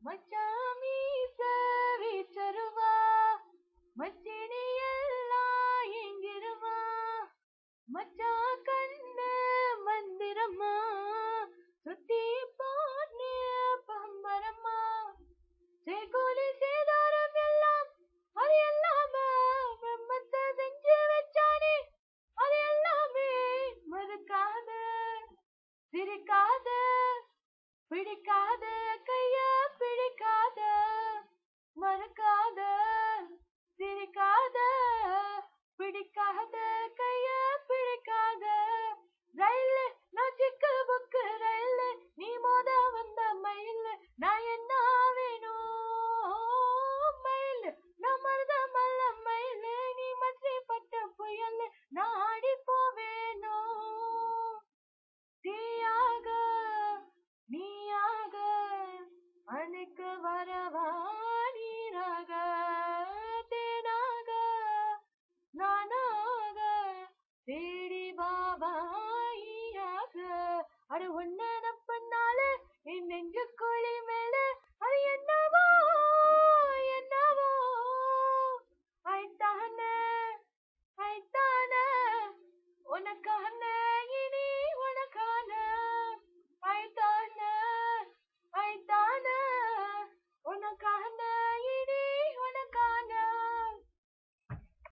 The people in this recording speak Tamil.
மச்சான் மீச வீச்சருவா மச்சினி எல்லாம் எங்கிருவா மச்சான் கண்ணு மந்திரமா சுத்தி போன்னு பம்பரமா சேகோலி சேதாரம் எல்லாம் அது எல்லாம பிரம்மத்தை செஞ்சு வச்சானே அது எல்லாமே மறுக்காத சிரிக்காத பிடிக்காத கைய பிடிக்காத மறுக்காத சிரிக்காத பிடிக்காத கைய பிடிக்காத ரயில் நான் சிக்கு புக்கு ரயில் நீ மோத வந்த மயில் நான் என்ன வேணும் மயில் நான் மருத மல்ல மயில் நீ மச்சி பட்ட புயல் நான் ஆடி போவேனோ தீயாக நீயாக அணைக்க வரவா நீராக தேனாக நானாக தேடி பாபாயாக அட ஒன்னு